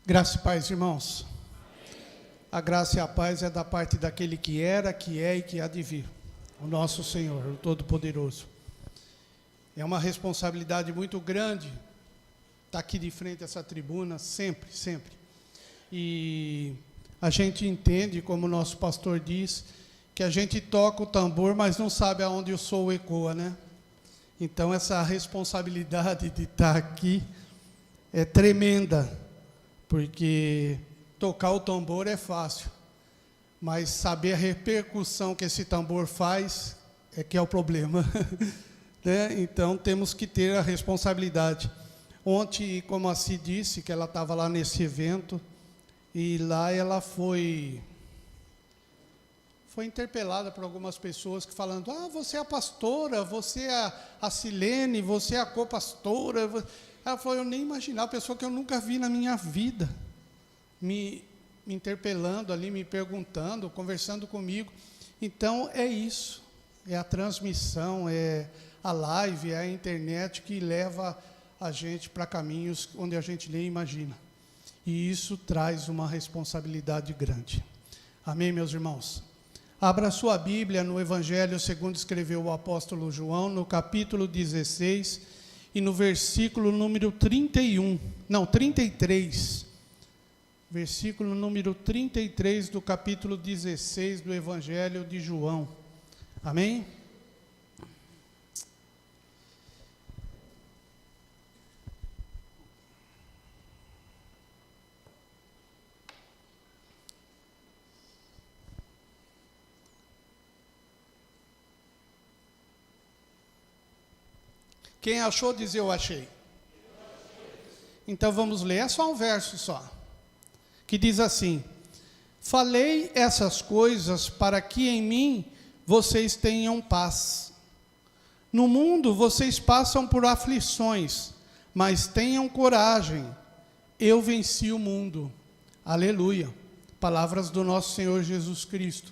Graça e paz, irmãos. A graça e a paz é da parte daquele que era, que é e que há de vir, o nosso Senhor, o Todo-Poderoso. É uma responsabilidade muito grande estar aqui de frente a essa tribuna, sempre, sempre. E a gente entende, como o nosso pastor diz, que a gente toca o tambor, mas não sabe aonde o som ecoa, né? Então, essa responsabilidade de estar aqui é tremenda. Porque tocar o tambor é fácil, mas saber a repercussão que esse tambor faz é que é o problema. Né? Então, temos que ter a responsabilidade. Ontem, como a Ci disse, que ela estava lá nesse evento, e lá ela foi interpelada por algumas pessoas que falando, você é a pastora, você é a Silene, você é a co-pastora. Ela falou, eu nem imaginava, pessoa que eu nunca vi na minha vida, me interpelando ali, me perguntando, conversando comigo. Então, é isso, é a transmissão, é a live, é a internet que leva a gente para caminhos onde a gente nem imagina. E isso traz uma responsabilidade grande. Amém, meus irmãos? Abra sua Bíblia no Evangelho segundo escreveu o apóstolo João, no capítulo 16, e no versículo número 33, versículo número 33 do capítulo 16 do Evangelho de João. Amém? Quem achou, diz eu achei. Então vamos ler, é só um verso só, que diz assim: falei essas coisas para que em mim vocês tenham paz. No mundo vocês passam por aflições, mas tenham coragem, eu venci o mundo. Aleluia. Palavras do nosso Senhor Jesus Cristo.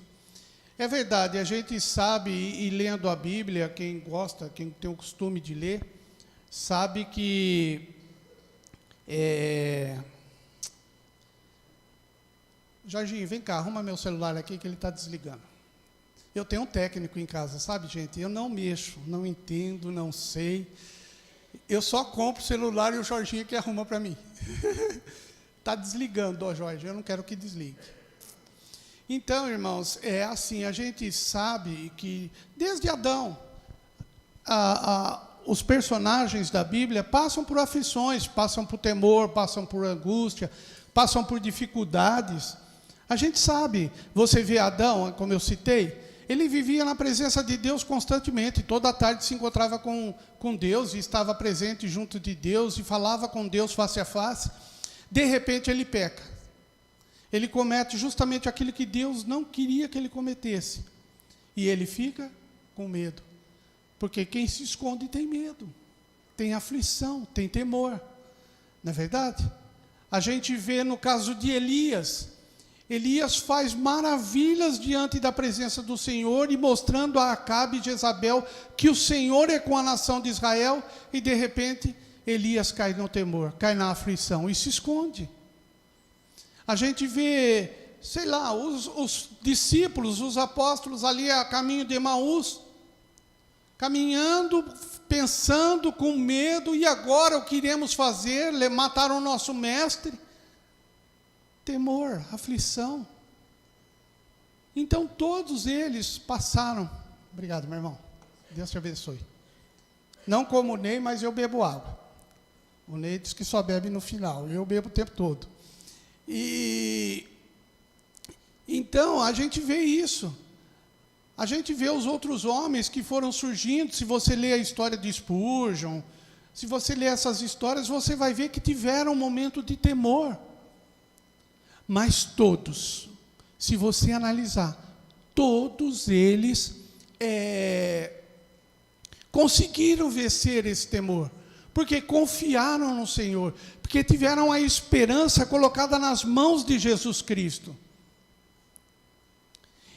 É verdade, a gente sabe, e lendo a Bíblia, quem gosta, quem tem o costume de ler, sabe que Jorginho, vem cá, arruma meu celular aqui que ele está desligando. Eu tenho um técnico em casa, sabe, gente? Eu não mexo, não entendo, não sei. Eu só compro o celular e o Jorginho que arruma para mim. Está desligando, Jorge, eu não quero que desligue. Então, irmãos, é assim, a gente sabe que desde Adão, os personagens da Bíblia passam por aflições, passam por temor, passam por angústia, passam por dificuldades. A gente sabe, você vê Adão, como eu citei, ele vivia na presença de Deus constantemente, toda tarde se encontrava com Deus, e estava presente junto de Deus, e falava com Deus face a face. De repente ele peca. Ele comete justamente aquilo que Deus não queria que ele cometesse. E ele fica com medo. Porque quem se esconde tem medo, tem aflição, tem temor. Não é verdade? A gente vê no caso de Elias. Elias faz maravilhas diante da presença do Senhor e mostrando a Acabe e Jezabel que o Senhor é com a nação de Israel. E de repente Elias cai no temor, cai na aflição e se esconde. A gente vê, sei lá, os discípulos, os apóstolos ali a caminho de Emaús, caminhando, pensando com medo, e agora o que iremos fazer? Mataram o nosso mestre. Temor, aflição. Então todos eles passaram. Obrigado, meu irmão. Deus te abençoe. Não como o Ney, mas eu bebo água. O Ney diz que só bebe no final, eu bebo o tempo todo. E então a gente vê isso. A gente vê os outros homens que foram surgindo. Se você ler a história de Spurgeon, se você ler essas histórias, você vai ver que tiveram um momento de temor. Mas todos, se você analisar, todos eles conseguiram vencer esse temor. Porque confiaram no Senhor, porque tiveram a esperança colocada nas mãos de Jesus Cristo.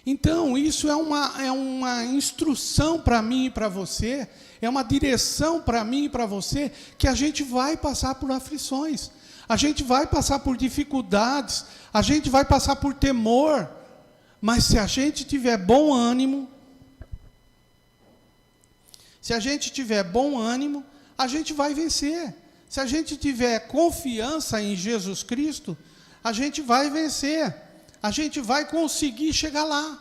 Então, isso é uma instrução para mim e para você, é uma direção para mim e para você, que a gente vai passar por aflições. A gente vai passar por dificuldades, a gente vai passar por temor, mas se a gente tiver bom ânimo, a gente vai vencer. Se a gente tiver confiança em Jesus Cristo, a gente vai vencer. A gente vai conseguir chegar lá.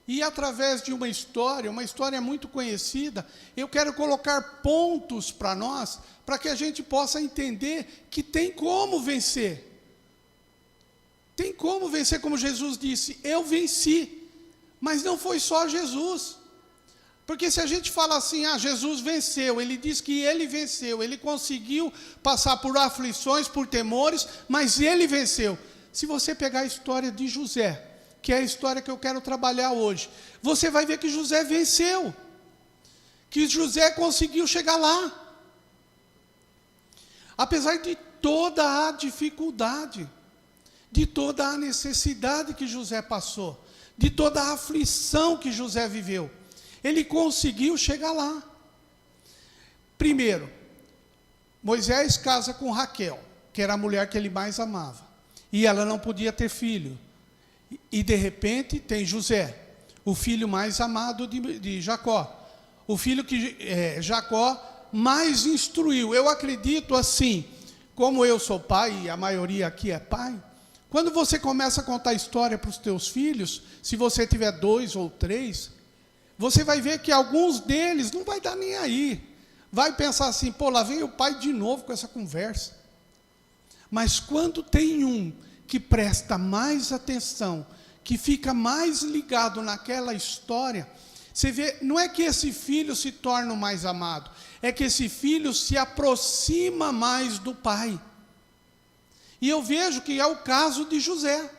E através de uma história muito conhecida, eu quero colocar pontos para nós, para que a gente possa entender que tem como vencer. Tem como vencer, como Jesus disse, eu venci. Mas não foi só Jesus. Porque se a gente fala assim, Jesus venceu, ele diz que ele venceu, ele conseguiu passar por aflições, por temores, mas ele venceu. Se você pegar a história de José, que é a história que eu quero trabalhar hoje, você vai ver que José venceu, que José conseguiu chegar lá. Apesar de toda a dificuldade, de toda a necessidade que José passou, de toda a aflição que José viveu, ele conseguiu chegar lá. Primeiro, Moisés casa com Raquel, que era a mulher que ele mais amava, e ela não podia ter filho. E de repente tem José, o filho mais amado de Jacó, o filho que Jacó mais instruiu. Eu acredito assim, como eu sou pai, e a maioria aqui é pai, quando você começa a contar história para os teus filhos, se você tiver 2 ou 3, você vai ver que alguns deles não vai dar nem aí. Vai pensar assim, lá vem o pai de novo com essa conversa. Mas quando tem um que presta mais atenção, que fica mais ligado naquela história, você vê, não é que esse filho se torna o mais amado, é que esse filho se aproxima mais do pai. E eu vejo que é o caso de José.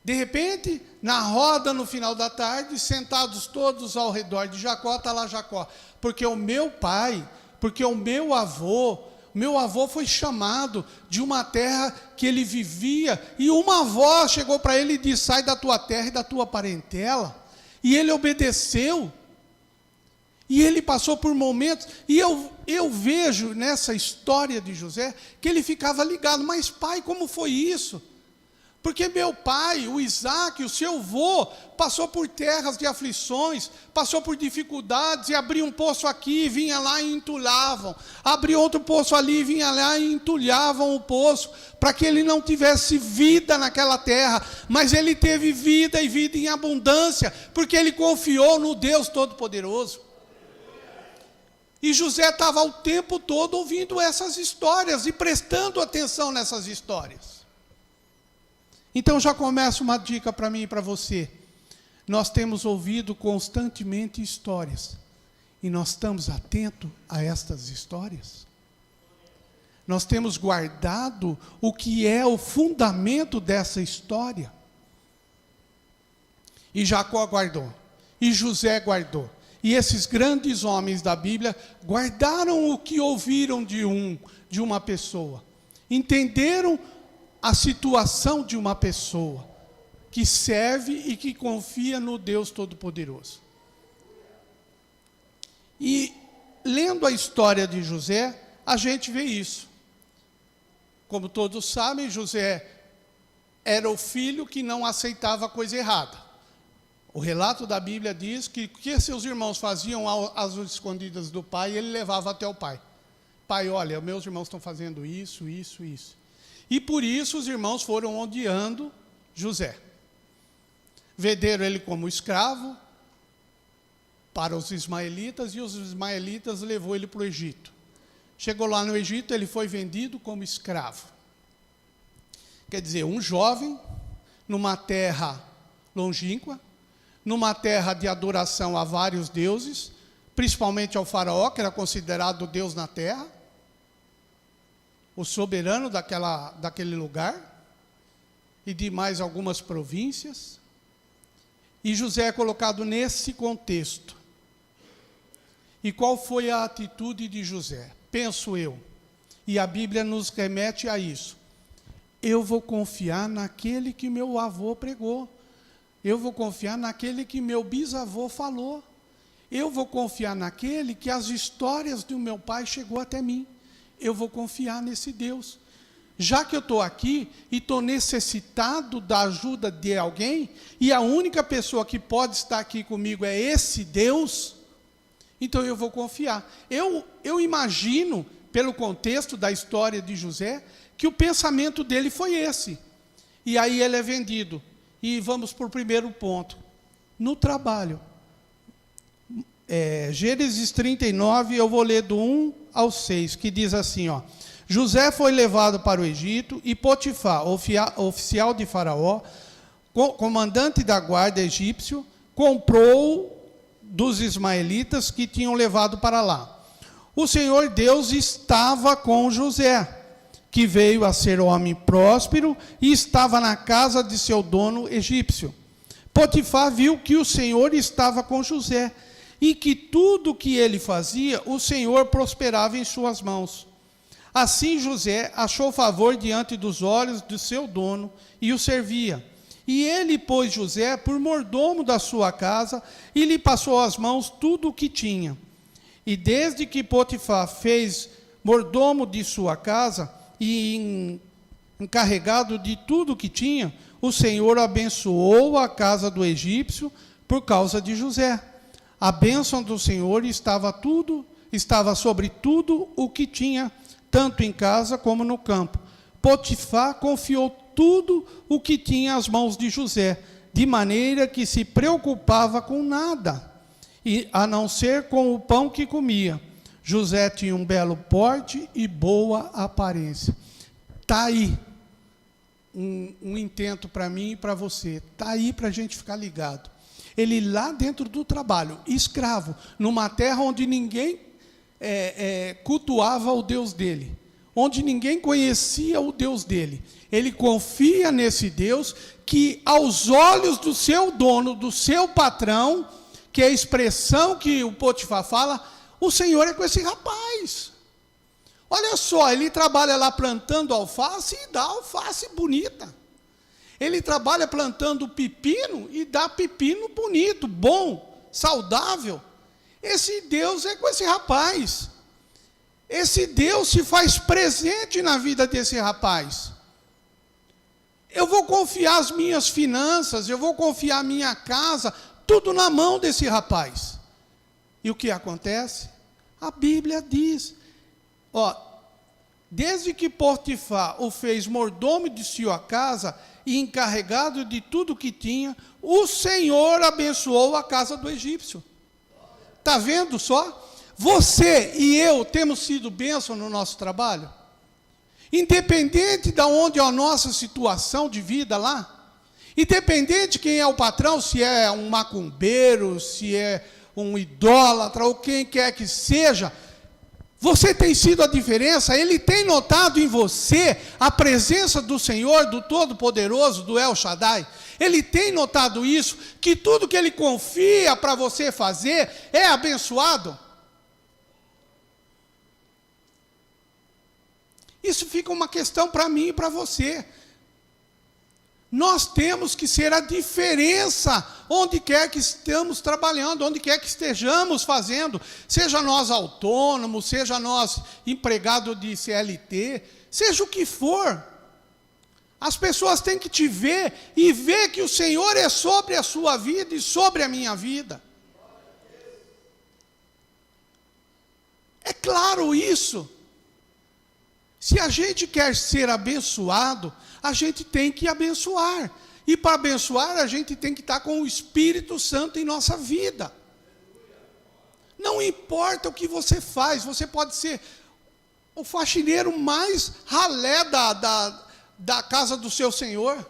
De repente, na roda no final da tarde, sentados todos ao redor de Jacó, está lá Jacó, porque o meu pai, porque o meu avô foi chamado de uma terra que ele vivia, e uma avó chegou para ele e disse, sai da tua terra e da tua parentela, e ele obedeceu, e ele passou por momentos, e eu vejo nessa história de José, que ele ficava ligado, mas pai, como foi isso? Porque meu pai, o Isaac, o seu avô, passou por terras de aflições, passou por dificuldades, e abria um poço aqui, vinha lá e entulhavam. Abria outro poço ali, vinha lá e entulhavam o poço, para que ele não tivesse vida naquela terra. Mas ele teve vida e vida em abundância, porque ele confiou no Deus Todo-Poderoso. E José estava o tempo todo ouvindo essas histórias e prestando atenção nessas histórias. Então já começa uma dica para mim e para você. Nós temos ouvido constantemente histórias, e nós estamos atentos a estas histórias? Nós temos guardado o que é o fundamento dessa história? E Jacó guardou, e José guardou, e esses grandes homens da Bíblia guardaram o que ouviram de uma pessoa, entenderam a situação de uma pessoa que serve e que confia no Deus Todo-Poderoso. E lendo a história de José, a gente vê isso. Como todos sabem, José era o filho que não aceitava a coisa errada. O relato da Bíblia diz que o que seus irmãos faziam às escondidas do pai, ele levava até o pai. Pai, olha, meus irmãos estão fazendo isso, isso, isso. E por isso os irmãos foram odiando José. Venderam ele como escravo para os ismaelitas, e os ismaelitas levou ele para o Egito. Chegou lá no Egito, ele foi vendido como escravo. Quer dizer, um jovem, numa terra longínqua, numa terra de adoração a vários deuses, principalmente ao faraó, que era considerado Deus na terra, o soberano daquele lugar, e de mais algumas províncias. E José é colocado nesse contexto. E qual foi a atitude de José? Penso eu, e a Bíblia nos remete a isso. Eu vou confiar naquele que meu avô pregou. Eu vou confiar naquele que meu bisavô falou. Eu vou confiar naquele que as histórias do meu pai chegou até mim. eu vou confiar nesse Deus. Já que eu estou aqui e estou necessitado da ajuda de alguém, e a única pessoa que pode estar aqui comigo é esse Deus, então eu vou confiar. Eu imagino, pelo contexto da história de José, que o pensamento dele foi esse. E aí ele é vendido. E vamos para o primeiro ponto. No trabalho. Gênesis 39, eu vou ler do 1 ao 6, que diz assim, ó. José foi levado para o Egito e Potifar, oficial de Faraó, comandante da guarda egípcio, comprou dos ismaelitas que tinham levado para lá. O Senhor Deus estava com José, que veio a ser homem próspero e estava na casa de seu dono egípcio. Potifar viu que o Senhor estava com José e que tudo o que ele fazia, o Senhor prosperava em suas mãos. Assim José achou favor diante dos olhos de seu dono e o servia. E ele pôs José por mordomo da sua casa e lhe passou às mãos tudo o que tinha. E desde que Potifar fez mordomo de sua casa e encarregado de tudo o que tinha, o Senhor abençoou a casa do egípcio por causa de José. A bênção do Senhor estava sobre tudo o que tinha, tanto em casa como no campo. Potifar confiou tudo o que tinha às mãos de José, de maneira que se preocupava com nada, a não ser com o pão que comia. José tinha um belo porte e boa aparência. Está aí um intento para mim e para você. Está aí para a gente ficar ligado. Ele lá dentro do trabalho, escravo, numa terra onde ninguém cultuava o Deus dele, onde ninguém conhecia o Deus dele. Ele confia nesse Deus que, aos olhos do seu dono, do seu patrão, que é a expressão que o Potifar fala, o Senhor é com esse rapaz. Olha só, ele trabalha lá plantando alface e dá alface bonita. Ele trabalha plantando pepino e dá pepino bonito, bom, saudável. Esse Deus é com esse rapaz. Esse Deus se faz presente na vida desse rapaz. Eu vou confiar as minhas finanças, eu vou confiar a minha casa, tudo na mão desse rapaz. E o que acontece? A Bíblia diz, desde que Potifar o fez mordomo de sua casa e encarregado de tudo que tinha, o Senhor abençoou a casa do egípcio. Está vendo só? Você e eu temos sido bênção no nosso trabalho? Independente de onde é a nossa situação de vida lá, independente de quem é o patrão, se é um macumbeiro, se é um idólatra, ou quem quer que seja, você tem sido a diferença, ele tem notado em você a presença do Senhor, do Todo-Poderoso, do El Shaddai. Ele tem notado isso, que tudo que ele confia para você fazer é abençoado. Isso fica uma questão para mim e para você. Nós temos que ser a diferença onde quer que estamos trabalhando, onde quer que estejamos fazendo, seja nós autônomos, seja nós empregado de CLT, seja o que for. As pessoas têm que te ver e ver que o Senhor é sobre a sua vida e sobre a minha vida. É claro isso. Se a gente quer ser abençoado, a gente tem que abençoar. E para abençoar, a gente tem que estar com o Espírito Santo em nossa vida. Não importa o que você faz, você pode ser o faxineiro mais ralé da casa do seu Senhor.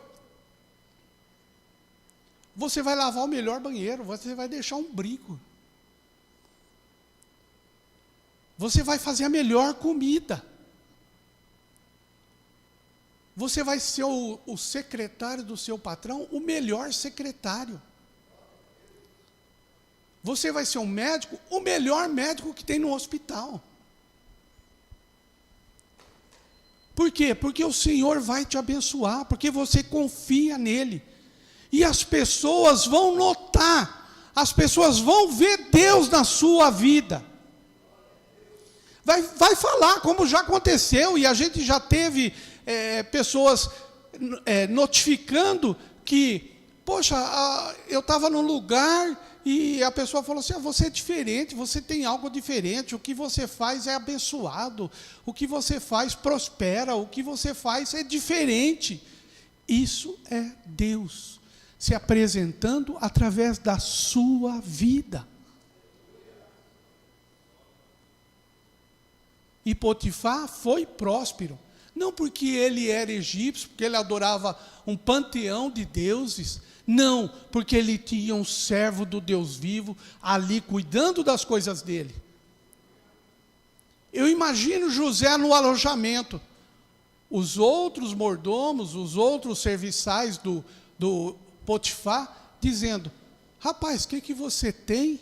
Você vai lavar o melhor banheiro, você vai deixar um brinco. Você vai fazer a melhor comida. Você vai ser o secretário do seu patrão, o melhor secretário. Você vai ser um médico, o melhor médico que tem no hospital. Por quê? Porque o Senhor vai te abençoar, porque você confia nele. E as pessoas vão notar, as pessoas vão ver Deus na sua vida. Vai falar, como já aconteceu, e a gente já teve pessoas notificando que, poxa, eu estava num lugar e a pessoa falou assim, você é diferente, você tem algo diferente, o que você faz é abençoado, o que você faz prospera, o que você faz é diferente. Isso é Deus se apresentando através da sua vida. E Potifar foi próspero, não porque ele era egípcio, porque ele adorava um panteão de deuses, não, porque ele tinha um servo do Deus vivo ali cuidando das coisas dele. Eu imagino José no alojamento, os outros mordomos, os outros serviçais do Potifar, dizendo, rapaz, o que você tem?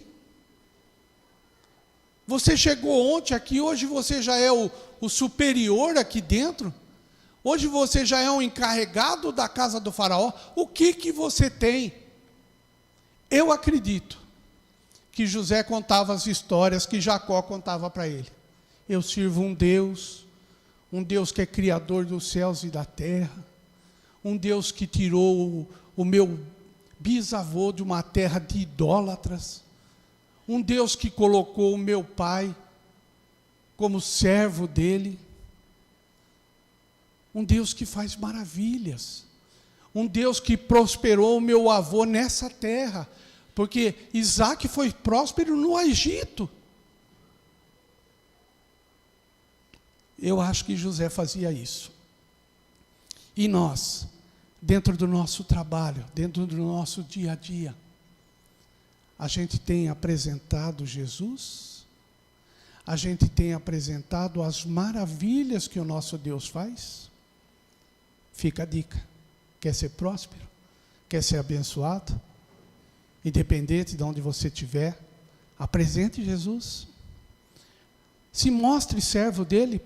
Você chegou ontem aqui, hoje você já é o superior aqui dentro? Hoje você já é um encarregado da casa do faraó? O que você tem? Eu acredito que José contava as histórias que Jacó contava para ele. Eu sirvo um Deus que é criador dos céus e da terra, um Deus que tirou o meu bisavô de uma terra de idólatras, um Deus que colocou o meu pai como servo dele, um Deus que faz maravilhas, um Deus que prosperou o meu avô nessa terra, porque Isaac foi próspero no Egito. Eu acho que José fazia isso. E nós, dentro do nosso trabalho, dentro do nosso dia a dia, a gente tem apresentado Jesus? A gente tem apresentado as maravilhas que o nosso Deus faz? Fica a dica. Quer ser próspero? Quer ser abençoado? Independente de onde você estiver, apresente Jesus. Se mostre servo dele.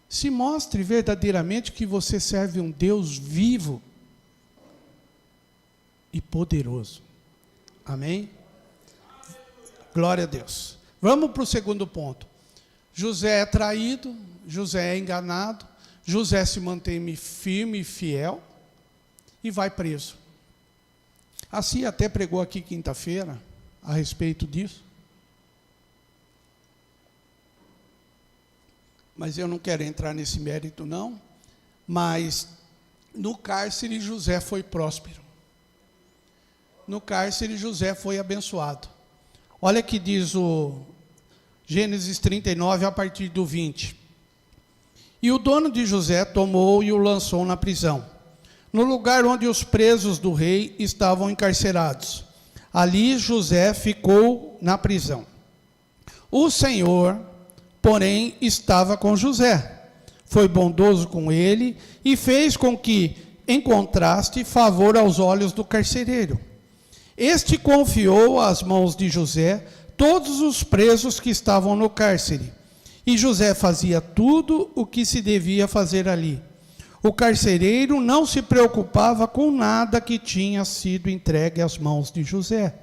Se mostre verdadeiramente que você serve um Deus vivo e poderoso. Amém? Glória a Deus. Vamos para o segundo ponto. José é traído, José é enganado, José se mantém firme e fiel e vai preso. Assim até pregou aqui quinta-feira a respeito disso. Mas eu não quero entrar nesse mérito não, mas no cárcere José foi próspero. No cárcere José foi abençoado. Olha que diz o Gênesis 39 a partir do 20. E o dono de José tomou e o lançou na prisão, no lugar onde os presos do rei estavam encarcerados. Ali José ficou na prisão. O Senhor, porém, estava com José, foi bondoso com ele e fez com que encontrasse favor aos olhos do carcereiro. Este confiou às mãos de José todos os presos que estavam no cárcere, e José fazia tudo o que se devia fazer ali. O carcereiro não se preocupava com nada que tinha sido entregue às mãos de José,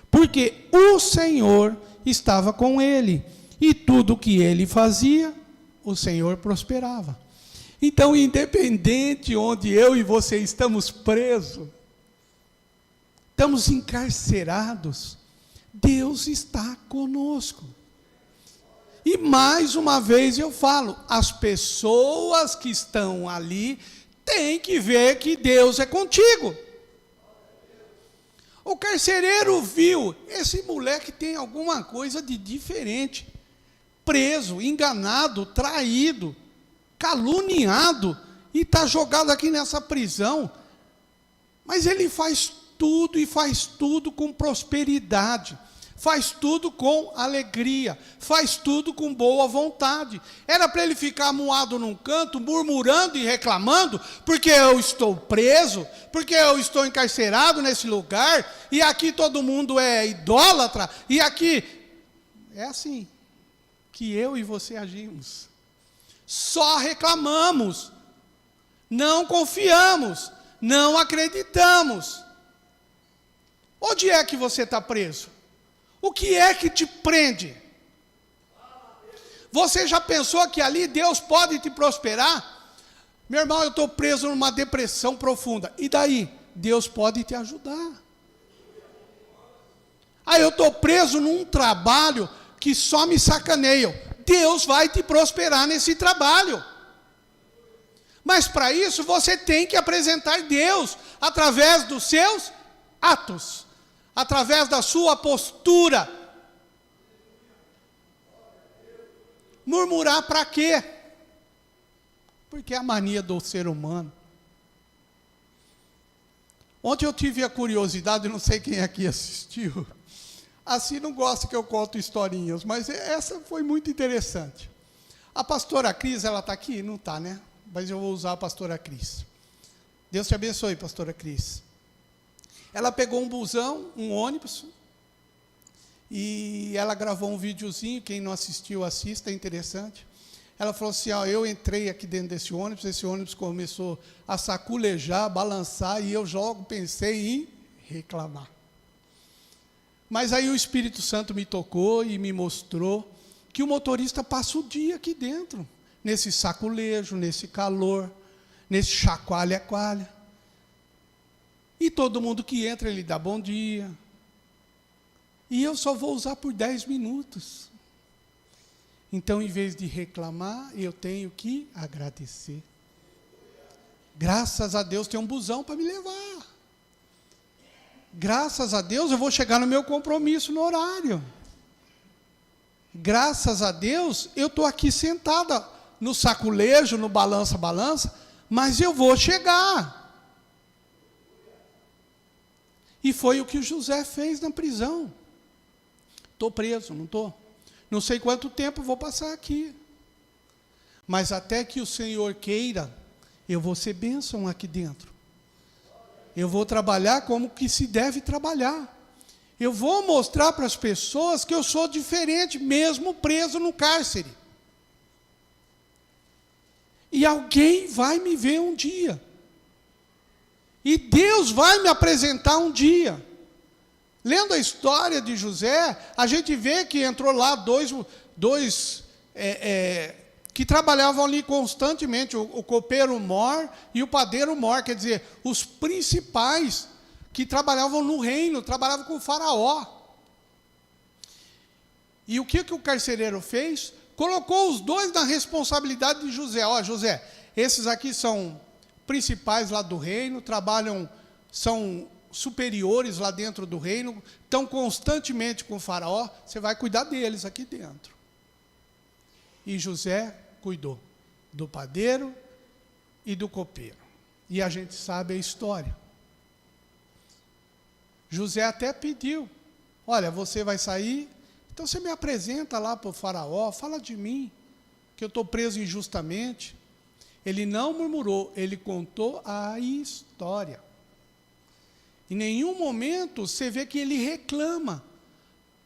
porque o Senhor estava com ele, e tudo o que ele fazia, o Senhor prosperava. Então, independente onde eu e você estamos presos, estamos encarcerados, Deus está conosco. E mais uma vez eu falo, as pessoas que estão ali têm que ver que Deus é contigo. O carcereiro viu, esse moleque tem alguma coisa de diferente, preso, enganado, traído, caluniado, e está jogado aqui nessa prisão, mas ele faz tudo e faz tudo com prosperidade, faz tudo com alegria, faz tudo com boa vontade. Era para ele ficar moado num canto, murmurando e reclamando, porque eu estou preso, porque eu estou encarcerado nesse lugar, e aqui todo mundo é idólatra, e aqui é assim que eu e você agimos. Só reclamamos, não confiamos, não acreditamos. Onde é que você está preso? O que é que te prende? Você já pensou que ali Deus pode te prosperar? Meu irmão, eu estou preso numa depressão profunda. E daí? Deus pode te ajudar. Eu estou preso num trabalho que só me sacaneiam. Deus vai te prosperar nesse trabalho. Mas para isso você tem que apresentar Deus através dos seus atos, através da sua postura. Murmurar para quê? Porque é a mania do ser humano. Ontem eu tive a curiosidade, não sei quem aqui assistiu. Assim não gosta que eu conto historinhas, mas essa foi muito interessante. A pastora Cris, ela está aqui? Não está, né? Mas eu vou usar a pastora Cris. Deus te abençoe, pastora Cris. Ela pegou um busão, um ônibus, e ela gravou um videozinho, quem não assistiu, assista, é interessante. Ela falou assim, eu entrei aqui dentro desse ônibus, esse ônibus começou a saculejar, balançar, e eu logo pensei em reclamar. Mas aí o Espírito Santo me tocou e me mostrou que o motorista passa o dia aqui dentro, nesse saculejo, nesse calor, nesse chacoalha-coalha. E todo mundo que entra, ele dá bom dia. E eu só vou usar por 10 minutos. Então, em vez de reclamar, eu tenho que agradecer. Graças a Deus tem um busão para me levar. Graças a Deus eu vou chegar no meu compromisso no horário. Graças a Deus eu estou aqui sentada no saculejo, no balança-balança, mas eu vou chegar. E foi o que o José fez na prisão. Estou preso, não estou? Não sei quanto tempo vou passar aqui. Mas até que o Senhor queira, eu vou ser bênção aqui dentro. Eu vou trabalhar como que se deve trabalhar. Eu vou mostrar para as pessoas que eu sou diferente, mesmo preso no cárcere. E alguém vai me ver um dia. E Deus vai me apresentar um dia. Lendo a história de José, a gente vê que entrou lá dois que trabalhavam ali constantemente, o copeiro mor e o padeiro mor, quer dizer, os principais que trabalhavam no reino, trabalhavam com o faraó. E o que o carcereiro fez? Colocou os dois na responsabilidade de José. José, esses aqui são principais lá do reino, trabalham, são superiores lá dentro do reino, estão constantemente com o faraó, você vai cuidar deles aqui dentro. E José cuidou do padeiro e do copeiro. E a gente sabe a história. José até pediu, olha, você vai sair, então você me apresenta lá para o faraó, fala de mim, que eu estou preso injustamente. Ele não murmurou, ele contou a história. Em nenhum momento você vê que ele reclama.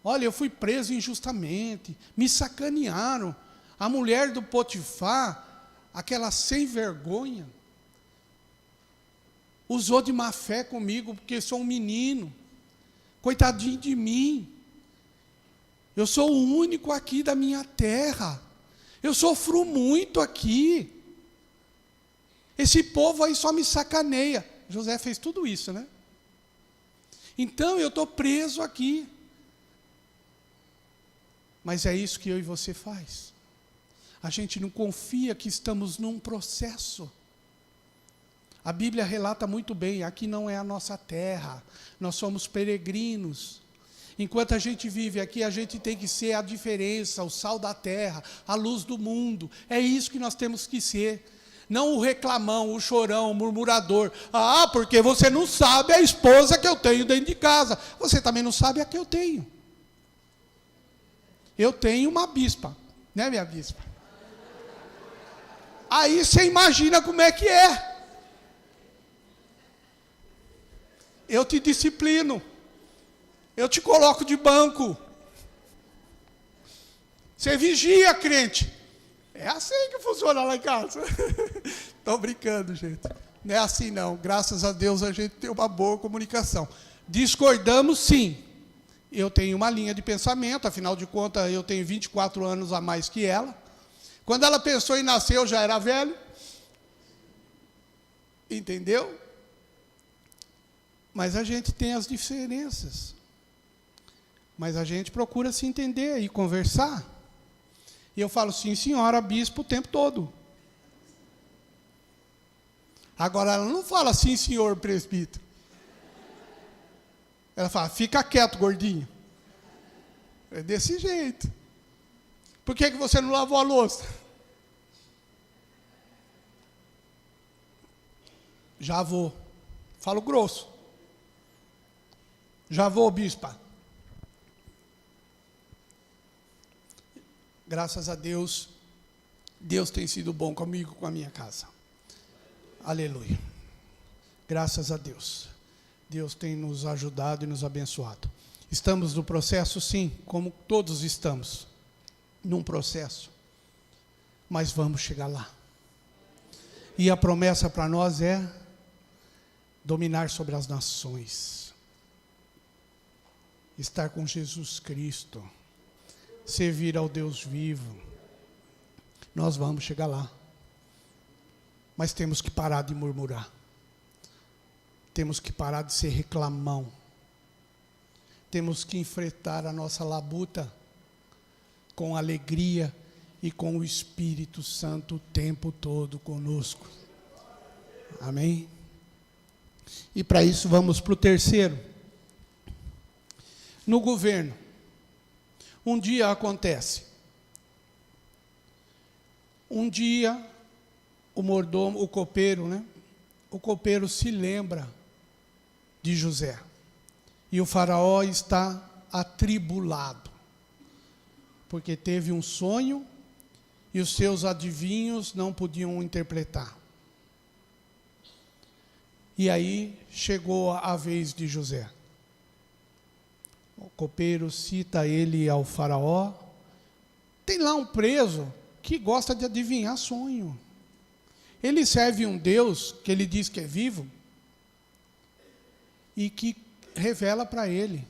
Olha, eu fui preso injustamente, me sacanearam. A mulher do Potifar, aquela sem vergonha, usou de má fé comigo, porque sou um menino. Coitadinho de mim. Eu sou o único aqui da minha terra. Eu sofro muito aqui. Esse povo aí só me sacaneia. José fez tudo isso, né? Então eu estou preso aqui. Mas é isso que eu e você faz. A gente não confia que estamos num processo. A Bíblia relata muito bem, aqui não é a nossa terra, nós somos peregrinos. Enquanto a gente vive aqui, a gente tem que ser a diferença, o sal da terra, a luz do mundo. É isso que nós temos que ser. Não o reclamão, o chorão, o murmurador. Porque você não sabe a esposa que eu tenho dentro de casa. Você também não sabe a que eu tenho. Eu tenho uma bispa, né, minha bispa? Aí você imagina como é que é. Eu te disciplino. Eu te coloco de banco. Você vigia, crente. É assim que funciona lá em casa. Estou brincando, gente. Não é assim não. Graças a Deus a gente tem uma boa comunicação. Discordamos sim. eu tenho uma linha de pensamento, afinal de contas, eu tenho 24 anos a mais que ela. Quando ela pensou em nascer, eu já era velho. Entendeu? Mas a gente tem as diferenças. Mas a gente procura se entender e conversar. E eu falo, sim, senhora, bispo, o tempo todo. Agora, ela não fala, sim, senhor, presbítero. Ela fala, fica quieto, gordinho. É desse jeito. Por que você não lavou a louça? Já vou. Falo grosso. Já vou, bispa. Graças a Deus, Deus tem sido bom comigo, com a minha casa. Aleluia. Graças a Deus. Deus tem nos ajudado e nos abençoado. Estamos no processo, sim, como todos estamos. Num processo. Mas vamos chegar lá. E a promessa para nós é dominar sobre as nações. Estar com Jesus Cristo. Servir ao Deus vivo. Nós vamos chegar lá. Mas temos que parar de murmurar. Temos que parar de ser reclamão. Temos que enfrentar a nossa labuta com alegria e com o Espírito Santo o tempo todo conosco. Amém? E para isso vamos para o terceiro. No governo. Um dia acontece. Um dia, o mordomo, o copeiro, né? O copeiro se lembra de José. E o faraó está atribulado. Porque teve um sonho e os seus adivinhos não podiam interpretar. E aí chegou a vez de José. O copeiro cita ele ao faraó. Tem lá um preso que gosta de adivinhar sonho. Ele serve um Deus que ele diz que é vivo e que revela para ele.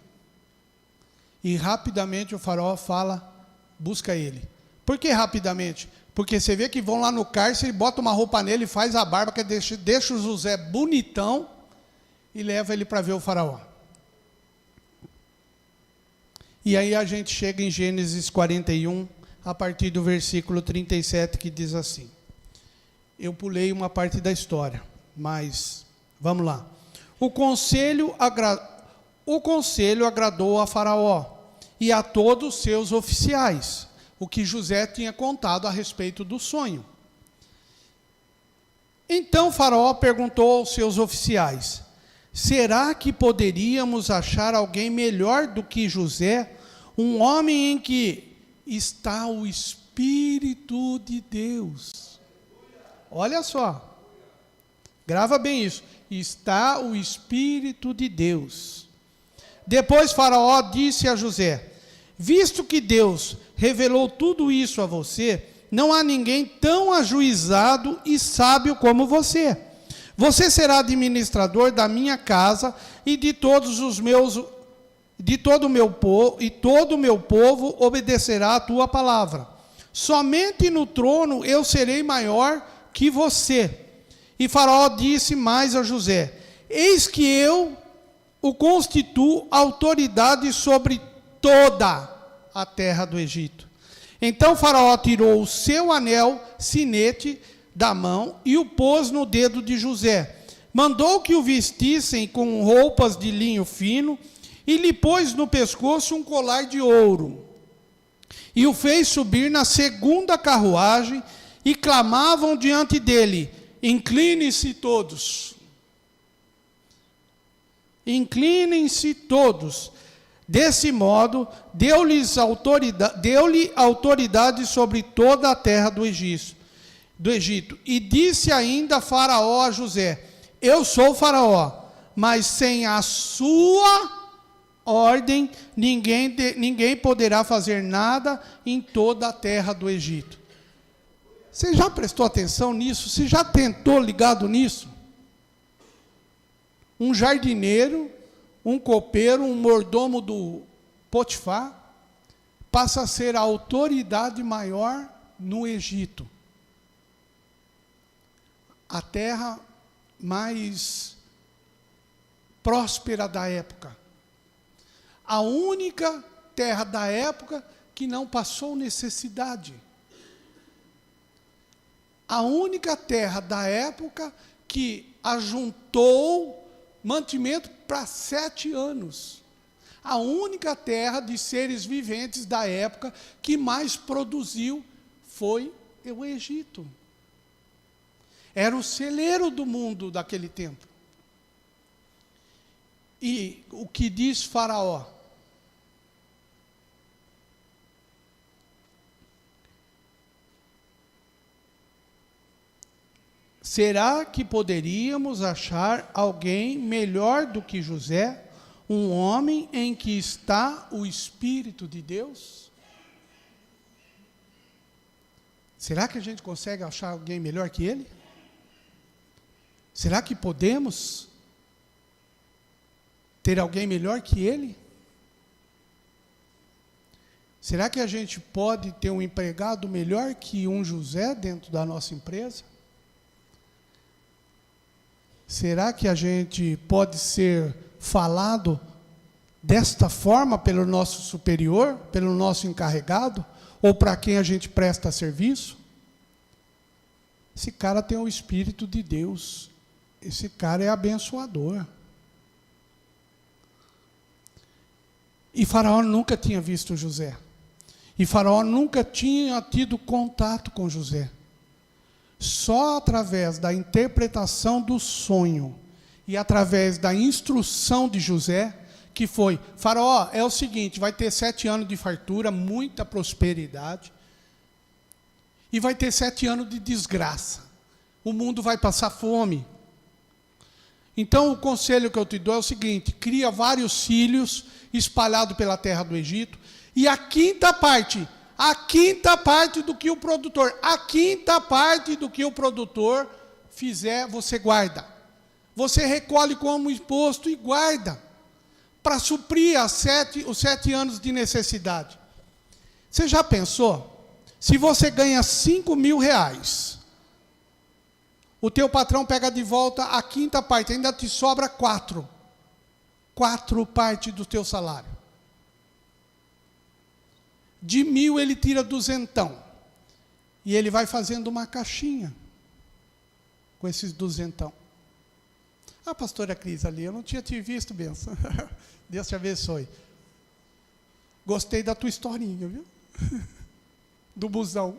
E rapidamente o faraó fala, busca ele. Por que rapidamente? Porque você vê que vão lá no cárcere, bota uma roupa nele, faz a barba, que deixa o José bonitão e leva ele para ver o faraó. E aí a gente chega em Gênesis 41, a partir do versículo 37, que diz assim. Eu pulei uma parte da história, mas vamos lá. O conselho agradou a Faraó e a todos os seus oficiais, o que José tinha contado a respeito do sonho. Então Faraó perguntou aos seus oficiais, será que poderíamos achar alguém melhor do que José, um homem em que está o Espírito de Deus? Olha só, grava bem isso, está o Espírito de Deus. Depois Faraó disse a José, visto que Deus revelou tudo isso a você, não há ninguém tão ajuizado e sábio como você. Você será administrador da minha casa e de todo o meu povo, e todo o meu povo obedecerá a tua palavra. Somente no trono eu serei maior que você. E Faraó disse mais a José, eis que eu o constituo autoridade sobre toda a terra do Egito. Então Faraó tirou o seu anel, sinete, da mão e o pôs no dedo de José. Mandou que o vestissem com roupas de linho fino e lhe pôs no pescoço um colar de ouro. E o fez subir na segunda carruagem e clamavam diante dele, inclinem-se todos. Inclinem-se todos. Desse modo, deu-lhe autoridade sobre toda a terra do Egito. E disse ainda Faraó a José, eu sou Faraó, mas sem a sua ordem, ninguém poderá fazer nada em toda a terra do Egito. Você já prestou atenção nisso? Você já tentou ligado nisso? Um jardineiro, um copeiro, um mordomo Potifar, passa a ser a autoridade maior no Egito. A terra mais próspera da época. A única terra da época que não passou necessidade. A única terra da época que ajuntou mantimento para 7 anos. A única terra de seres viventes da época que mais produziu foi o Egito. Era o celeiro do mundo daquele tempo. E o que diz Faraó? Será que poderíamos achar alguém melhor do que José, um homem em que está o Espírito de Deus? Será que a gente consegue achar alguém melhor que ele? Será que podemos ter alguém melhor que ele? Será que a gente pode ter um empregado melhor que um José dentro da nossa empresa? Será que a gente pode ser falado desta forma pelo nosso superior, pelo nosso encarregado, ou para quem a gente presta serviço? Esse cara tem o Espírito de Deus. Esse cara é abençoador. E Faraó nunca tinha visto José. E Faraó nunca tinha tido contato com José. Só através da interpretação do sonho e através da instrução de José, que foi: Faraó, é o seguinte, vai ter 7 anos de fartura, muita prosperidade, e vai ter 7 anos de desgraça. O mundo vai passar fome. Então, o conselho que eu te dou é o seguinte: cria vários filhos espalhados pela terra do Egito, e a quinta parte do que o produtor fizer, você guarda. Você recolhe como imposto e guarda, para suprir os 7 anos de necessidade. Você já pensou? Se você ganha 5 mil reais, o teu patrão pega de volta a quinta parte, ainda te sobra 4 partes do teu salário. De 1.000 ele tira 200. E ele vai fazendo uma caixinha com esses 200. Ah, pastora Cris, ali, eu não tinha te visto, benção. Deus te abençoe. Gostei da tua historinha, viu? Do busão.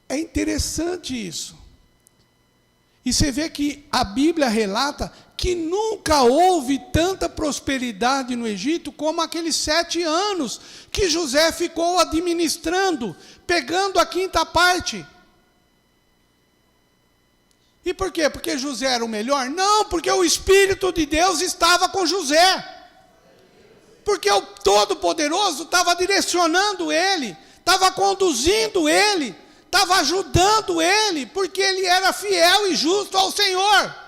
É interessante isso. E você vê que a Bíblia relata que nunca houve tanta prosperidade no Egito como aqueles 7 anos que José ficou administrando, pegando a quinta parte. E por quê? Porque José era o melhor? Não, porque o Espírito de Deus estava com José. Porque o Todo-Poderoso estava direcionando ele, estava conduzindo ele, estava ajudando ele, porque ele era fiel e justo ao Senhor.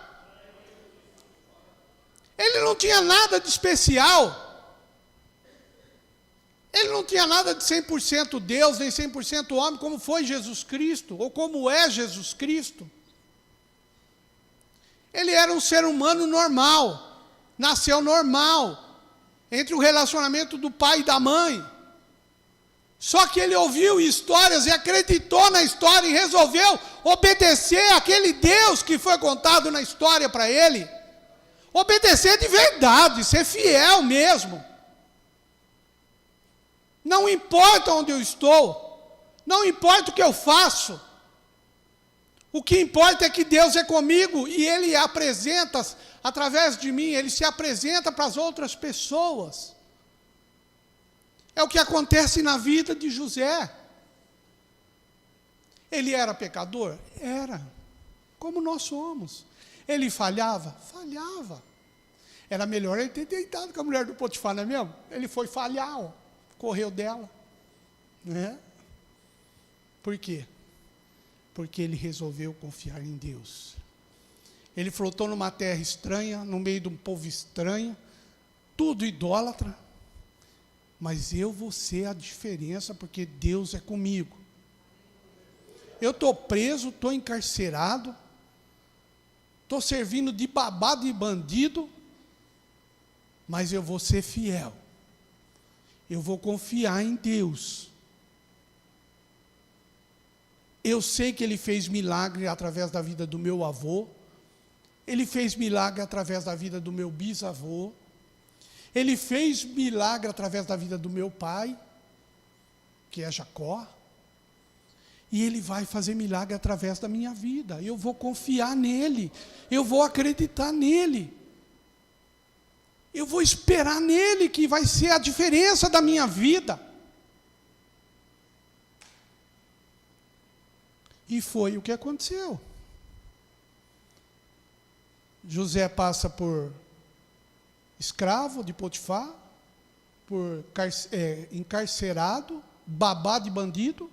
Ele não tinha nada de especial. Ele não tinha nada de 100% Deus, nem 100% homem, como foi Jesus Cristo, ou como é Jesus Cristo. Ele era um ser humano normal, nasceu normal, entre o relacionamento do pai e da mãe. Só que ele ouviu histórias e acreditou na história e resolveu obedecer àquele Deus que foi contado na história para ele. Obedecer de verdade, ser fiel mesmo. Não importa onde eu estou, não importa o que eu faço. O que importa é que Deus é comigo e Ele apresenta, através de mim, Ele se apresenta para as outras pessoas. É o que acontece na vida de José. Ele era pecador? Era. Como nós somos. Ele falhava? Falhava. Era melhor ele ter deitado com a mulher do Potifar, não é mesmo? Ele foi falhar, ó, correu dela. Né? Por quê? Porque ele resolveu confiar em Deus. Ele flotou numa terra estranha, no meio de um povo estranho, tudo idólatra, mas eu vou ser a diferença porque Deus é comigo. Eu estou preso, estou encarcerado, estou servindo de babado e bandido, mas eu vou ser fiel. Eu vou confiar em Deus. Eu sei que Ele fez milagre através da vida do meu avô. Ele fez milagre através da vida do meu bisavô. Ele fez milagre através da vida do meu pai, que é Jacó. E Ele vai fazer milagre através da minha vida. Eu vou confiar nele. Eu vou acreditar nele. Eu vou esperar nele, que vai ser a diferença da minha vida. E foi o que aconteceu. José passa por escravo de Potifar, por encarcerado, babado de bandido,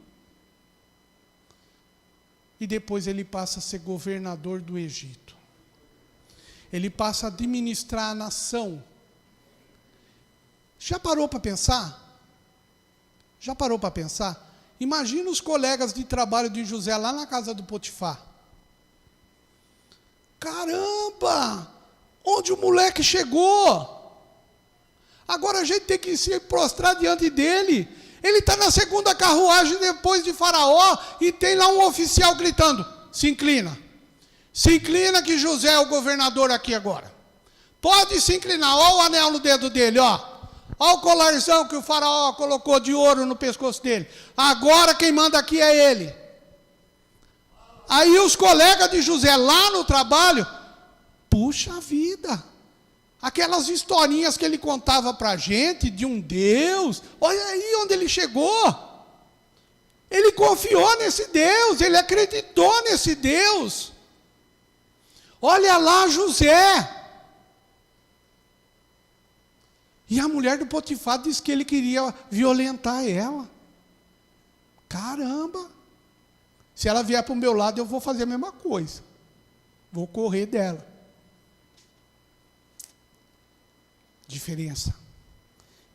e depois ele passa a ser governador do Egito. Ele passa a administrar a nação. Já parou para pensar? Já parou para pensar? Imagina os colegas de trabalho de José lá na casa do Potifar. Caramba! Onde o moleque chegou? Agora a gente tem que se prostrar diante dele. Ele está na segunda carruagem depois de Faraó e tem lá um oficial gritando: se inclina. Se inclina que José é o governador aqui agora. Pode se inclinar. Olha o anel no dedo dele, ó. Olha o colarzão que o Faraó colocou de ouro no pescoço dele. Agora quem manda aqui é ele. Aí os colegas de José lá no trabalho, puxa vida, aquelas historinhas que ele contava para a gente de um Deus, olha aí onde ele chegou. Ele confiou nesse Deus, ele acreditou nesse Deus. Olha lá José. E a mulher do Potifar disse que ele queria violentar ela. Caramba! Se ela vier para o meu lado, eu vou fazer a mesma coisa. Vou correr dela. Diferença.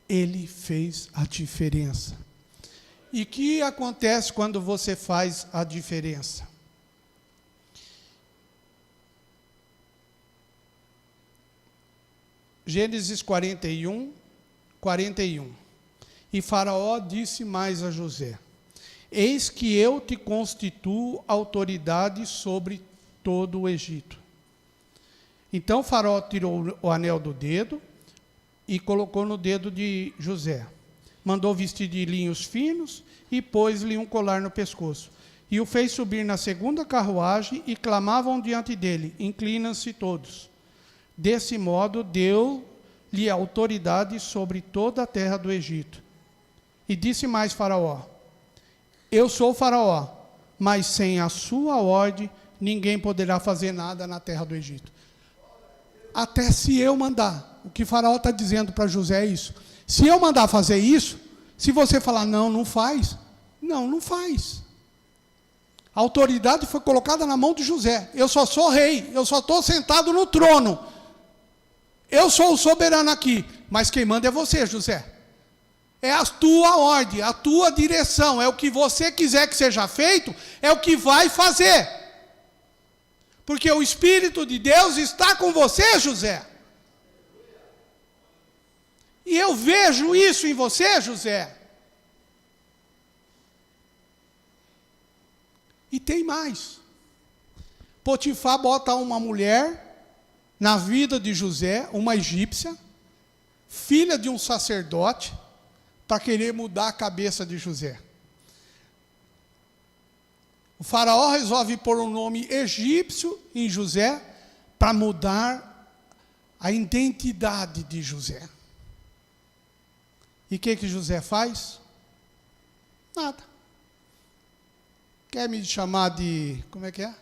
Ele fez a diferença. E o que acontece quando você faz a diferença? Gênesis 41, 41. E Faraó disse mais a José: eis que eu te constituo autoridade sobre todo o Egito. Então Faraó tirou o anel do dedo e colocou no dedo de José. Mandou vestir de linhos finos e pôs-lhe um colar no pescoço. E o fez subir na segunda carruagem e clamavam diante dele: inclinam-se todos. Desse modo, deu-lhe autoridade sobre toda a terra do Egito. E disse mais Faraó: eu sou Faraó, mas sem a sua ordem, ninguém poderá fazer nada na terra do Egito. Até se eu mandar, o que Faraó está dizendo para José é isso. Se eu mandar fazer isso, se você falar não, não faz, não faz. A autoridade foi colocada na mão de José. Eu só sou rei, eu só estou sentado no trono. Eu sou o soberano aqui, mas quem manda é você, José. É a tua ordem, a tua direção, é o que você quiser que seja feito, é o que vai fazer. Porque o Espírito de Deus está com você, José. E eu vejo isso em você, José. E tem mais. Potifar bota uma mulher na vida de José, uma egípcia, filha de um sacerdote, para querer mudar a cabeça de José. O faraó resolve pôr um nome egípcio em José para mudar a identidade de José. E o que José faz? Nada. Quer me chamar de, como é que é?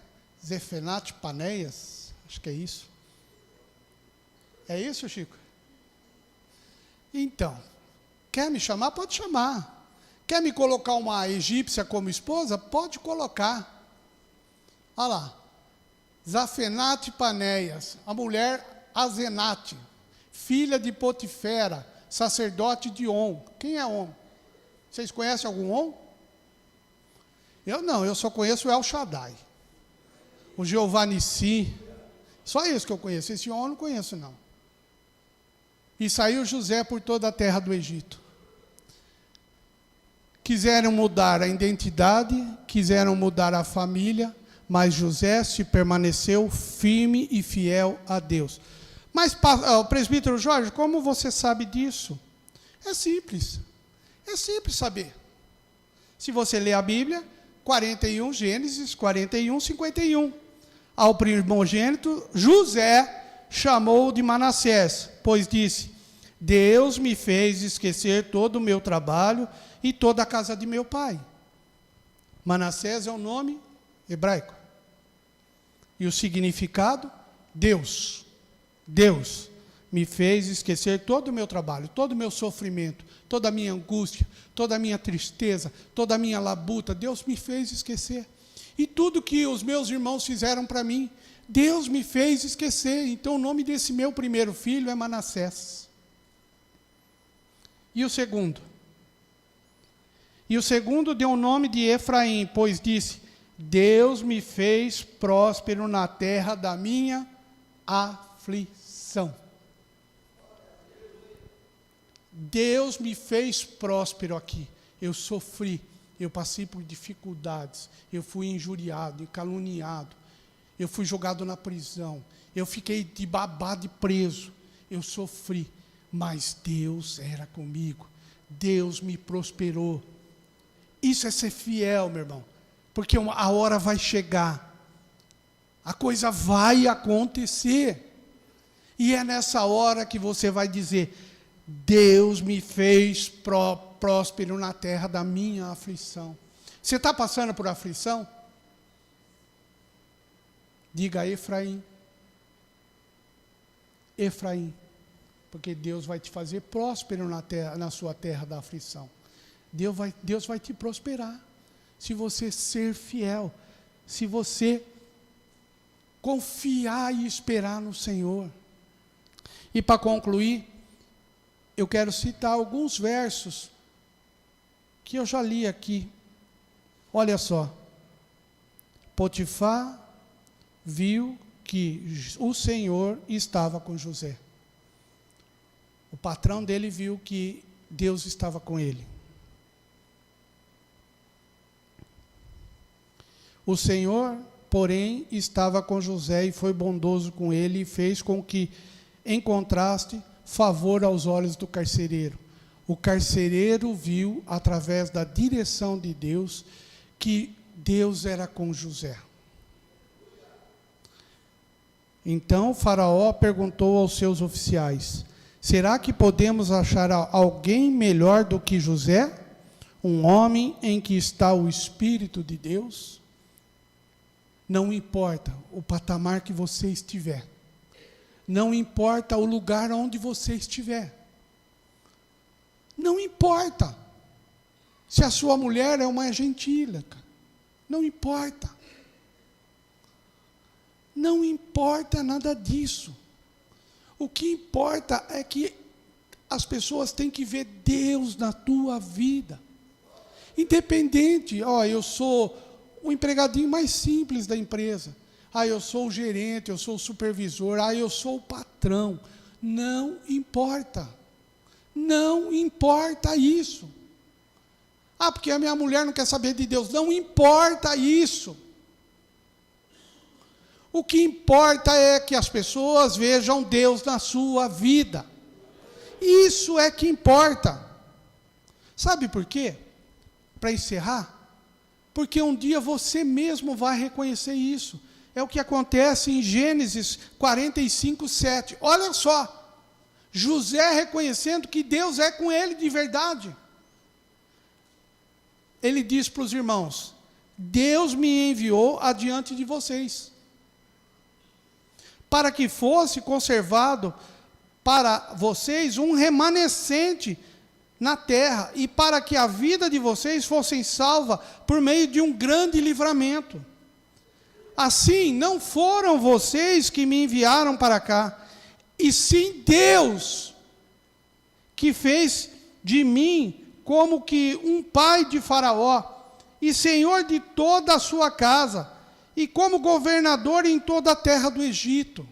Zefenate Paneias? Acho que é isso. É isso, Chico? Então, quer me chamar? Pode chamar. Quer me colocar uma egípcia como esposa? Pode colocar. Olha lá. Zafenate Paneias, a mulher Azenate, filha de Potifera, sacerdote de On. Quem é On? Vocês conhecem algum On? Eu não, eu só conheço o El Shaddai, o Jeová Nissi, só isso que eu conheço. Esse On eu não conheço, não. E saiu José por toda a terra do Egito. Quiseram mudar a identidade, quiseram mudar a família, mas José se permaneceu firme e fiel a Deus. Mas, o presbítero Jorge, como você sabe disso? É simples saber. Se você ler a Bíblia, 41, Gênesis 41, 51. Ao primogênito, José chamou de Manassés, pois disse: Deus me fez esquecer todo o meu trabalho e toda a casa de meu pai. Manassés é um nome hebraico. E o significado? Deus. Deus me fez esquecer todo o meu trabalho, todo o meu sofrimento, toda a minha angústia, toda a minha tristeza, toda a minha labuta. Deus me fez esquecer. E tudo que os meus irmãos fizeram para mim, Deus me fez esquecer. Então o nome desse meu primeiro filho é Manassés. E o segundo? E o segundo deu o nome de Efraim, pois disse: Deus me fez próspero na terra da minha aflição. Deus me fez próspero aqui. Eu sofri, eu passei por dificuldades, eu fui injuriado e caluniado, eu fui jogado na prisão, eu fiquei de babado e preso, eu sofri, mas Deus era comigo, Deus me prosperou. Isso é ser fiel, meu irmão, porque a hora vai chegar, a coisa vai acontecer, e é nessa hora que você vai dizer: Deus me fez próspero na terra da minha aflição. Você está passando por aflição? Diga Efraim. Efraim. Porque Deus vai te fazer próspero na sua terra da aflição. Deus vai te prosperar. Se você ser fiel. Se você confiar e esperar no Senhor. E para concluir, eu quero citar alguns versos que eu já li aqui. Olha só. Potifar viu que o Senhor estava com José. O patrão dele viu que Deus estava com ele. O Senhor, porém, estava com José e foi bondoso com ele e fez com que encontraste favor aos olhos do carcereiro. O carcereiro viu, através da direção de Deus, que Deus era com José. Então Faraó perguntou aos seus oficiais: será que podemos achar alguém melhor do que José? Um homem em que está o Espírito de Deus? Não importa o patamar que você estiver. Não importa o lugar onde você estiver. Não importa se a sua mulher é uma gentílica. Não importa. Não importa nada disso. O que importa é que as pessoas têm que ver Deus na tua vida. Independente, eu sou o empregadinho mais simples da empresa. Eu sou o gerente, eu sou o supervisor, eu sou o patrão. Não importa. Não importa isso. Porque a minha mulher não quer saber de Deus. Não importa isso. O que importa é que as pessoas vejam Deus na sua vida. Isso é que importa. Sabe por quê? Para encerrar, porque um dia você mesmo vai reconhecer isso. É o que acontece em Gênesis 45, 7. Olha só, José reconhecendo que Deus é com ele de verdade. Ele diz para os irmãos: Deus me enviou adiante de vocês, para que fosse conservado para vocês um remanescente na terra, e para que a vida de vocês fosse salva por meio de um grande livramento. Assim, não foram vocês que me enviaram para cá, e sim Deus, que fez de mim como que um pai de Faraó, e senhor de toda a sua casa, e como governador em toda a terra do Egito.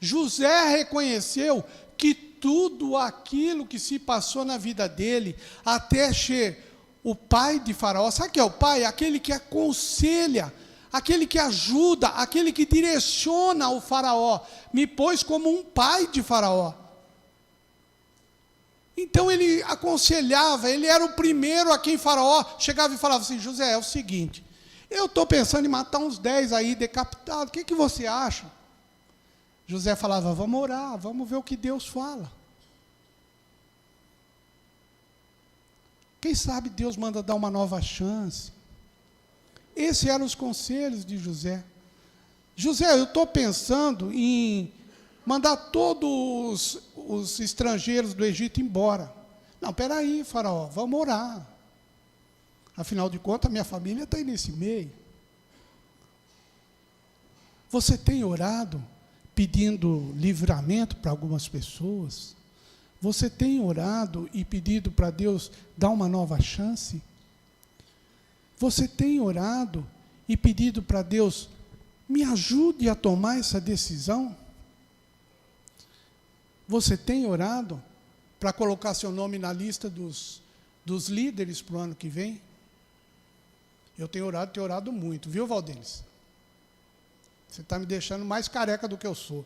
José reconheceu que tudo aquilo que se passou na vida dele, até ser o pai de Faraó, sabe o que é o pai? Aquele que aconselha, aquele que ajuda, aquele que direciona o Faraó, me pôs como um pai de Faraó. Então ele aconselhava, ele era o primeiro a quem Faraó chegava e falava assim: José, é o seguinte, eu estou pensando em matar uns 10 aí decapitados, o que você acha? José falava: vamos orar, vamos ver o que Deus fala. Quem sabe Deus manda dar uma nova chance. Esses eram os conselhos de José. José, eu estou pensando em mandar todos os estrangeiros do Egito embora. Não, espera aí, Faraó, vamos orar. Afinal de contas, a minha família está aí nesse meio. Você tem orado pedindo livramento para algumas pessoas? Você tem orado e pedido para Deus dar uma nova chance? Você tem orado e pedido para Deus, me ajude a tomar essa decisão? Você tem orado para colocar seu nome na lista dos líderes para o ano que vem? Eu tenho orado muito, viu, Valdenis? Você está me deixando mais careca do que eu sou.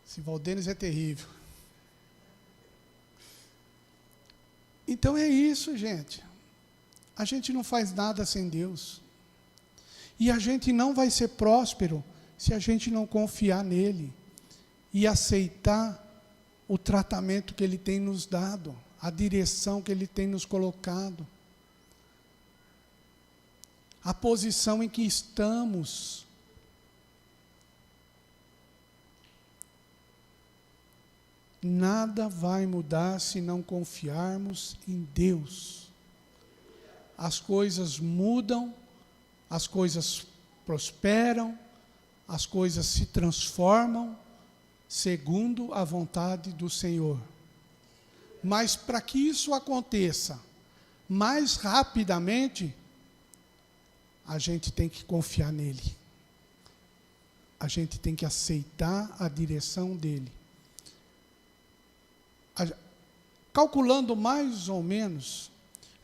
Esse Valdenis é terrível. Então é isso, gente. A gente não faz nada sem Deus. E a gente não vai ser próspero se a gente não confiar nele e aceitar o tratamento que ele tem nos dado, a direção que ele tem nos colocado, a posição em que estamos. Nada vai mudar se não confiarmos em Deus. As coisas mudam, as coisas prosperam, as coisas se transformam segundo a vontade do Senhor. Mas para que isso aconteça mais rapidamente, a gente tem que confiar nele. A gente tem que aceitar a direção dele. Calculando mais ou menos,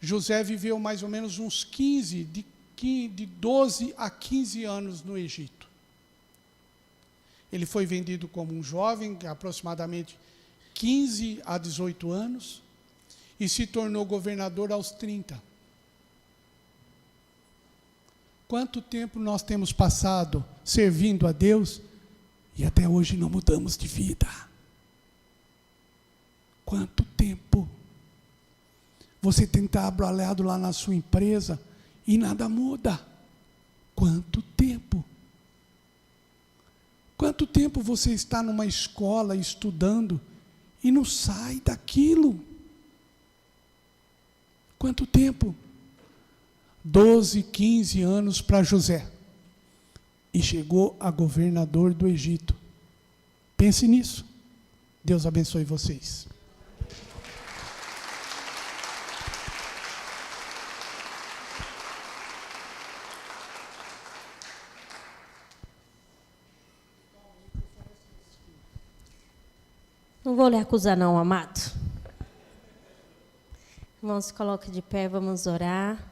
José viveu mais ou menos uns de 12 a 15 anos no Egito. Ele foi vendido como um jovem, aproximadamente 15 a 18 anos, e se tornou governador aos 30. Quanto tempo nós temos passado servindo a Deus e até hoje não mudamos de vida? Quanto tempo? Você tem trabalhado lá na sua empresa e nada muda. Quanto tempo? Quanto tempo você está numa escola estudando e não sai daquilo? Quanto tempo? 12, 15 anos para José. E chegou a governador do Egito. Pense nisso. Deus abençoe vocês. Não vou lhe acusar não, amado. Irmãos, se coloque de pé, vamos orar.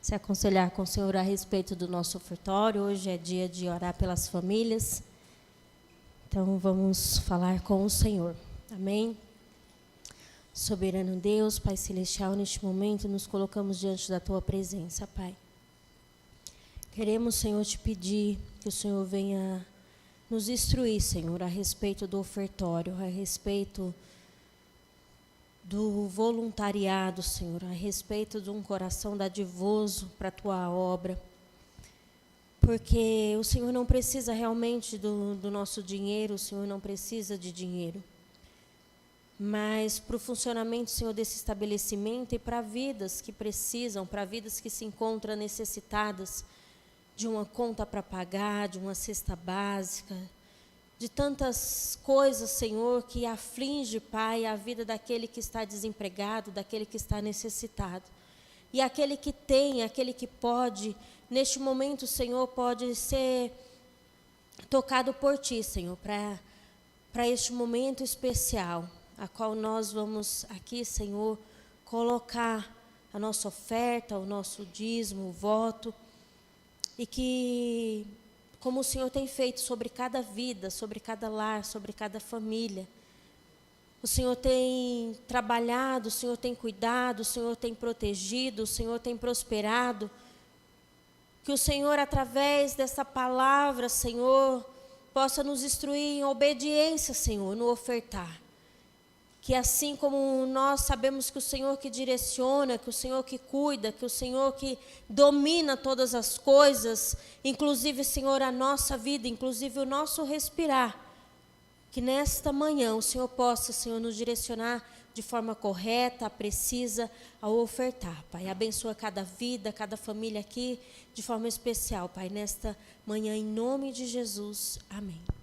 Se aconselhar com o Senhor a respeito do nosso ofertório. Hoje é dia de orar pelas famílias. Então, vamos falar com o Senhor. Amém? Soberano Deus, Pai Celestial, neste momento nos colocamos diante da Tua presença, Pai. Queremos, Senhor, te pedir que o Senhor venha nos instruir, Senhor, a respeito do ofertório, a respeito do voluntariado, Senhor, a respeito de um coração dadivoso para a Tua obra. Porque o Senhor não precisa realmente do nosso dinheiro, o Senhor não precisa de dinheiro. Mas para o funcionamento, Senhor, desse estabelecimento e para vidas que precisam, para vidas que se encontram necessitadas de uma conta para pagar, de uma cesta básica, de tantas coisas, Senhor, que aflige, Pai, a vida daquele que está desempregado, daquele que está necessitado. E aquele que tem, aquele que pode, neste momento, Senhor, pode ser tocado por Ti, Senhor, para este momento especial, a qual nós vamos aqui, Senhor, colocar a nossa oferta, o nosso dízimo, o voto, e que, como o Senhor tem feito sobre cada vida, sobre cada lar, sobre cada família, o Senhor tem trabalhado, o Senhor tem cuidado, o Senhor tem protegido, o Senhor tem prosperado. Que o Senhor, através dessa palavra, Senhor, possa nos instruir em obediência, Senhor, no ofertar. Que assim como nós sabemos que o Senhor que direciona, que o Senhor que cuida, que o Senhor que domina todas as coisas, inclusive, Senhor, a nossa vida, inclusive o nosso respirar, que nesta manhã o Senhor possa, Senhor, nos direcionar de forma correta, precisa, ao ofertar, Pai. Abençoa cada vida, cada família aqui, de forma especial, Pai, nesta manhã, em nome de Jesus. Amém.